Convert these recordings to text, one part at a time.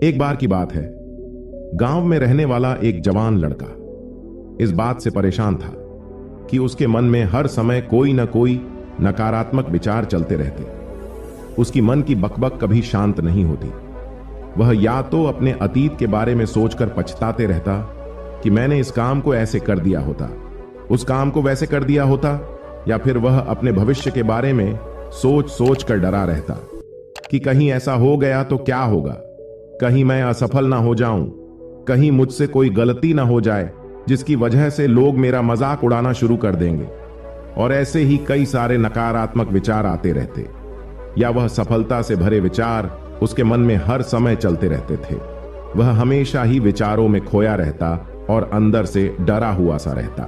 एक बार की बात है, गांव में रहने वाला एक जवान लड़का इस बात से परेशान था कि उसके मन में हर समय कोई न कोई नकारात्मक विचार चलते रहते। उसकी मन की बकबक कभी शांत नहीं होती। वह या तो अपने अतीत के बारे में सोचकर पछताते रहता कि मैंने इस काम को ऐसे कर दिया होता, उस काम को वैसे कर दिया होता, या फिर वह अपने भविष्य के बारे में सोच सोच कर डरा रहता कि कहीं ऐसा हो गया तो क्या होगा, कहीं मैं असफल ना हो जाऊं, कहीं मुझसे कोई गलती ना हो जाए जिसकी वजह से लोग मेरा मजाक उड़ाना शुरू कर देंगे। और ऐसे ही कई सारे नकारात्मक विचार आते रहते, या वह सफलता से भरे विचार उसके मन में हर समय चलते रहते थे। वह हमेशा ही विचारों में खोया रहता और अंदर से डरा हुआ सा रहता।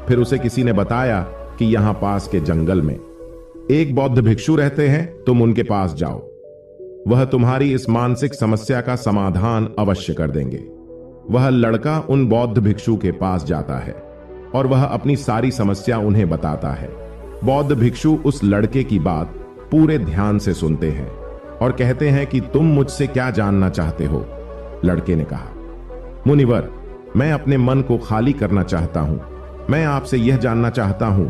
फिर उसे किसी ने बताया कि यहां पास के जंगल में एक बौद्ध भिक्षु रहते हैं, तुम उनके पास जाओ, वह तुम्हारी इस मानसिक समस्या का समाधान अवश्य कर देंगे। वह लड़का उन बौद्ध भिक्षु के पास जाता है और वह अपनी सारी समस्या उन्हें बताता है। बौद्ध भिक्षु उस लड़के की बात पूरे ध्यान से सुनते हैं और कहते हैं कि तुम मुझसे क्या जानना चाहते हो। लड़के ने कहा, मुनिवर, मैं अपने मन को खाली करना चाहता हूं। मैं आपसे यह जानना चाहता हूं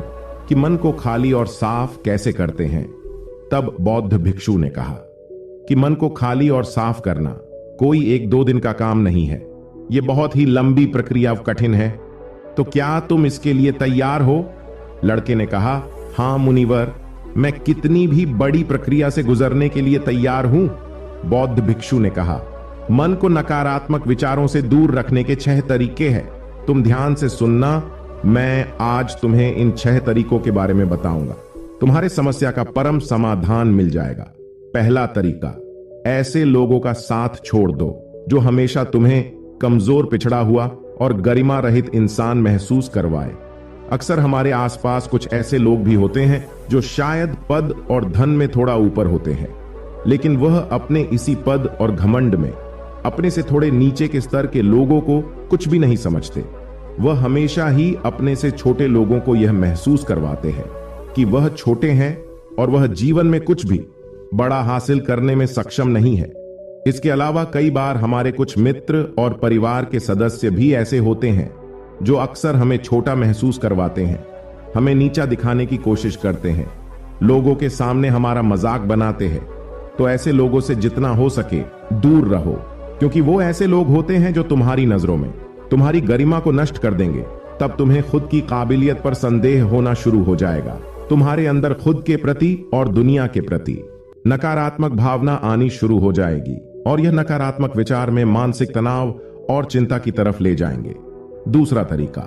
कि मन को खाली और साफ कैसे करते हैं। तब बौद्ध भिक्षु ने कहा कि मन को खाली और साफ करना कोई 1-2 दिन का काम नहीं है, यह बहुत ही लंबी प्रक्रिया, कठिन है। तो क्या तुम इसके लिए तैयार हो? लड़के ने कहा, हां मुनिवर, मैं कितनी भी बड़ी प्रक्रिया से गुजरने के लिए तैयार हूं। बौद्ध भिक्षु ने कहा, मन को नकारात्मक विचारों से दूर रखने के 6 तरीके हैं। तुम ध्यान से सुनना, मैं आज तुम्हें इन 6 तरीकों के बारे में बताऊंगा। तुम्हारे समस्या का परम समाधान मिल जाएगा। पहला तरीका, ऐसे लोगों का साथ छोड़ दो जो हमेशा तुम्हें कमजोर, पिछड़ा हुआ और गरिमा रहित इंसान महसूस करवाए। अक्सर हमारे आसपास कुछ ऐसे लोग भी होते हैं जो शायद पद और धन में थोड़ा ऊपर होते हैं, लेकिन वह अपने इसी पद और घमंड में अपने से थोड़े नीचे के स्तर के लोगों को कुछ भी नहीं समझते। वह हमेशा ही अपने से छोटे लोगों को यह महसूस करवाते हैं कि वह छोटे हैं और वह जीवन में कुछ भी बड़ा हासिल करने में सक्षम नहीं है। इसके अलावा कई बार हमारे कुछ मित्र और परिवार के सदस्य भी ऐसे होते हैं जो अक्सर हमें छोटा महसूस करवाते हैं, हमें नीचा दिखाने की कोशिश करते हैं, लोगों के सामने हमारा मजाक बनाते हैं। तो ऐसे लोगों से जितना हो सके दूर रहो, क्योंकि वो ऐसे लोग होते हैं जो तुम्हारी नजरों में तुम्हारी गरिमा को नष्ट कर देंगे। तब तुम्हें खुद की काबिलियत पर संदेह होना शुरू हो जाएगा। तुम्हारे अंदर खुद के प्रति और दुनिया के प्रति नकारात्मक भावना आनी शुरू हो जाएगी और यह नकारात्मक विचार में मानसिक तनाव और चिंता की तरफ ले जाएंगे। दूसरा तरीका,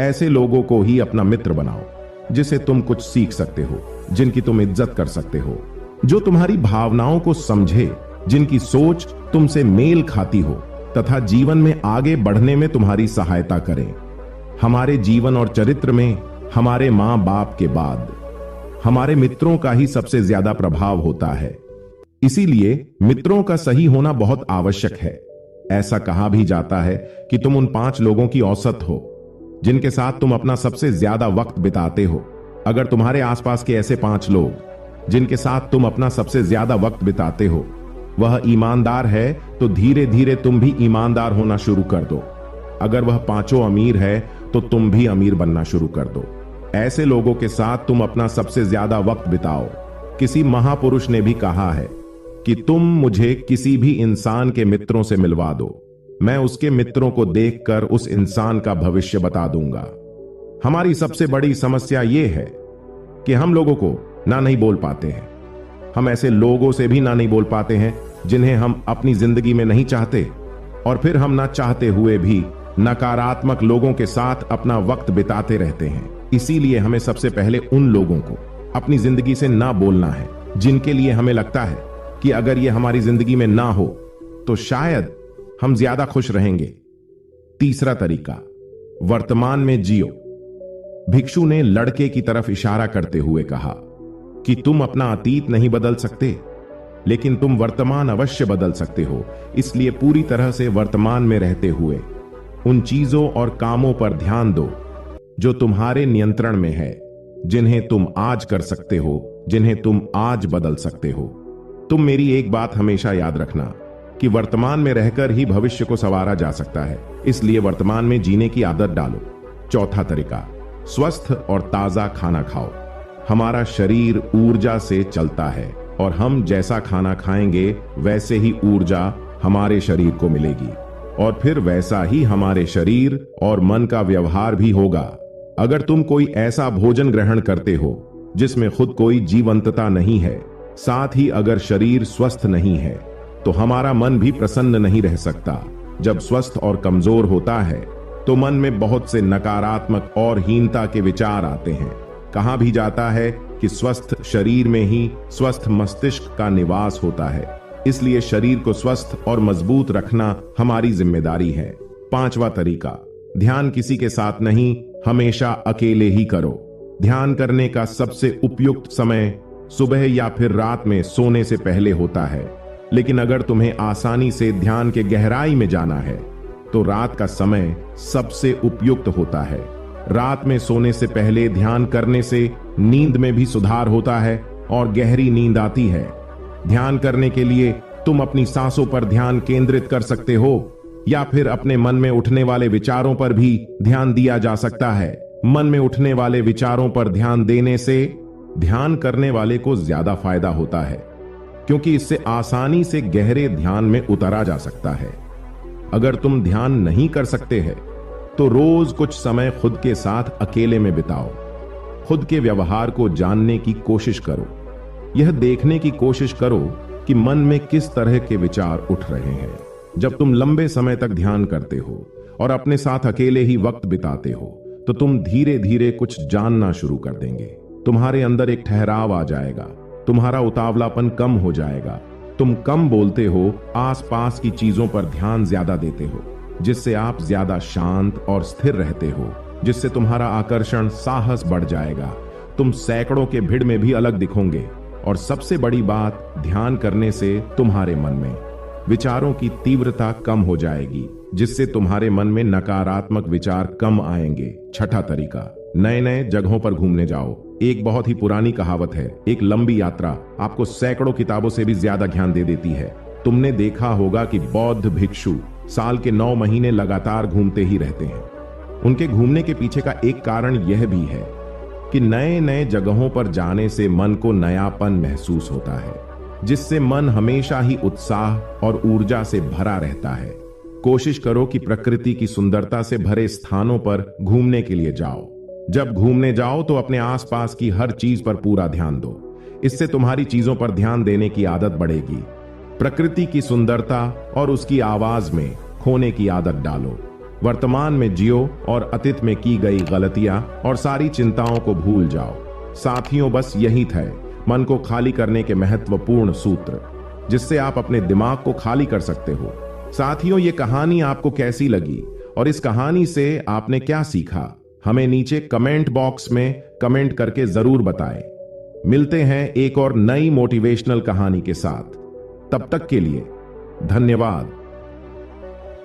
ऐसे लोगों को ही अपना मित्र बनाओ जिसे तुम कुछ सीख सकते हो, जिनकी तुम इज्जत कर सकते हो, जो तुम्हारी भावनाओं को समझे, जिनकी सोच तुमसे मेल खाती हो तथा जीवन में आगे बढ़ने में तुम्हारी सहायता करें। हमारे जीवन और चरित्र में हमारे मां बाप के बाद हमारे मित्रों का ही सबसे ज्यादा प्रभाव होता है। इसीलिए मित्रों का सही होना बहुत आवश्यक है। ऐसा कहा भी जाता है कि तुम उन 5 लोगों की औसत हो जिनके साथ तुम अपना सबसे ज्यादा वक्त बिताते हो। अगर तुम्हारे आसपास के ऐसे 5 लोग जिनके साथ तुम अपना सबसे ज्यादा वक्त बिताते हो वह ईमानदार है, तो धीरे धीरे तुम भी ईमानदार होना शुरू कर दो। अगर वह 5 अमीर है तो तुम भी अमीर बनना शुरू कर दो। ऐसे लोगों के साथ तुम अपना सबसे ज्यादा वक्त बिताओ। किसी महापुरुष ने भी कहा है कि तुम मुझे किसी भी इंसान के मित्रों से मिलवा दो, मैं उसके मित्रों को देखकर उस इंसान का भविष्य बता दूंगा। हमारी सबसे बड़ी समस्या यह है कि हम लोगों को ना नहीं बोल पाते हैं। हम ऐसे लोगों से भी ना नहीं बोल पाते हैं जिन्हें हम अपनी जिंदगी में नहीं चाहते, और फिर हम ना चाहते हुए भी नकारात्मक लोगों के साथ अपना वक्त बिताते रहते हैं। इसीलिए हमें सबसे पहले उन लोगों को अपनी जिंदगी से ना बोलना है जिनके लिए हमें लगता है कि अगर ये हमारी जिंदगी में ना हो तो शायद हम ज्यादा खुश रहेंगे। तीसरा तरीका, वर्तमान में जियो। भिक्षु ने लड़के की तरफ इशारा करते हुए कहा कि तुम अपना अतीत नहीं बदल सकते, लेकिन तुम वर्तमान अवश्य बदल सकते हो। इसलिए पूरी तरह से वर्तमान में रहते हुए उन चीजों और कामों पर ध्यान दो जो तुम्हारे नियंत्रण में है, जिन्हें तुम आज कर सकते हो, जिन्हें तुम आज बदल सकते हो। तुम मेरी एक बात हमेशा याद रखना, कि वर्तमान में रहकर ही भविष्य को संवारा जा सकता है, इसलिए वर्तमान में जीने की आदत डालो। चौथा तरीका, स्वस्थ और ताजा खाना खाओ। हमारा शरीर ऊर्जा से चलता है और हम जैसा खाना खाएंगे वैसे ही ऊर्जा हमारे शरीर को मिलेगी और फिर वैसा ही हमारे शरीर और मन का व्यवहार भी होगा। अगर तुम कोई ऐसा भोजन ग्रहण करते हो जिसमें खुद कोई जीवंतता नहीं है, साथ ही अगर शरीर स्वस्थ नहीं है, तो हमारा मन भी प्रसन्न नहीं रह सकता। जब स्वस्थ और कमजोर होता है तो मन में बहुत से नकारात्मक और हीनता के विचार आते हैं। कहा भी जाता है कि स्वस्थ शरीर में ही स्वस्थ मस्तिष्क का निवास होता है, इसलिए शरीर को स्वस्थ और मजबूत रखना हमारी जिम्मेदारी है। पांचवा तरीका, ध्यान किसी के साथ नहीं, हमेशा अकेले ही करो। ध्यान करने का सबसे उपयुक्त समय सुबह या फिर रात में सोने से पहले होता है, लेकिन अगर तुम्हें आसानी से ध्यान के गहराई में जाना है तो रात का समय सबसे उपयुक्त होता है। रात में सोने से पहले ध्यान करने से नींद में भी सुधार होता है और गहरी नींद आती है। ध्यान करने के लिए तुम अपनी सांसों पर ध्यान केंद्रित कर सकते हो या फिर अपने मन में उठने वाले विचारों पर भी ध्यान दिया जा सकता है। मन में उठने वाले विचारों पर ध्यान देने से ध्यान करने वाले को ज्यादा फायदा होता है, क्योंकि इससे आसानी से गहरे ध्यान में उतरा जा सकता है। अगर तुम ध्यान नहीं कर सकते हैं तो रोज कुछ समय खुद के साथ अकेले में बिताओ। खुद के व्यवहार को जानने की कोशिश करो। यह देखने की कोशिश करो कि मन में किस तरह के विचार उठ रहे हैं। जब तुम लंबे समय तक ध्यान करते हो और अपने साथ अकेले ही वक्त बिताते हो तो तुम धीरे धीरे कुछ जानना शुरू कर देंगे। तुम्हारे अंदर एक ठहराव आ जाएगा, तुम्हारा उतावलापन कम हो जाएगा, तुम कम बोलते हो, आसपास की चीजों पर ध्यान ज्यादा देते हो, जिससे आप ज्यादा शांत और स्थिर रहते हो, जिससे तुम्हारा आकर्षण साहस बढ़ जाएगा। तुम सैकड़ों के भीड़ में भी अलग दिखोगे और सबसे बड़ी बात, ध्यान करने से तुम्हारे मन में विचारों की तीव्रता कम हो जाएगी, जिससे तुम्हारे मन में नकारात्मक विचार कम आएंगे। छठा तरीका, नए नए जगहों पर घूमने जाओ। एक बहुत ही पुरानी कहावत है, एक लंबी यात्रा आपको सैकड़ों किताबों से भी ज्यादा ज्ञान दे देती है। तुमने देखा होगा कि बौद्ध भिक्षु साल के 9 महीने लगातार घूमते ही रहते हैं। उनके घूमने के पीछे का एक कारण यह भी है कि नए नए जगहों पर जाने से मन को नयापन महसूस होता है, जिससे मन हमेशा ही उत्साह और ऊर्जा से भरा रहता है। कोशिश करो कि प्रकृति की सुंदरता से भरे स्थानों पर घूमने के लिए जाओ। जब घूमने जाओ तो अपने आसपास की हर चीज पर पूरा ध्यान दो। इससे तुम्हारी चीजों पर ध्यान देने की आदत बढ़ेगी। प्रकृति की सुंदरता और उसकी आवाज में खोने की आदत डालो। वर्तमान में जियो और अतीत में की गई गलतियां और सारी चिंताओं को भूल जाओ। साथियों, बस यही था मन को खाली करने के महत्वपूर्ण सूत्र, जिससे आप अपने दिमाग को खाली कर सकते हो। साथियों, ये कहानी आपको कैसी लगी और इस कहानी से आपने क्या सीखा, हमें नीचे कमेंट बॉक्स में कमेंट करके जरूर बताएं। मिलते हैं एक और नई मोटिवेशनल कहानी के साथ। तब तक के लिए धन्यवाद।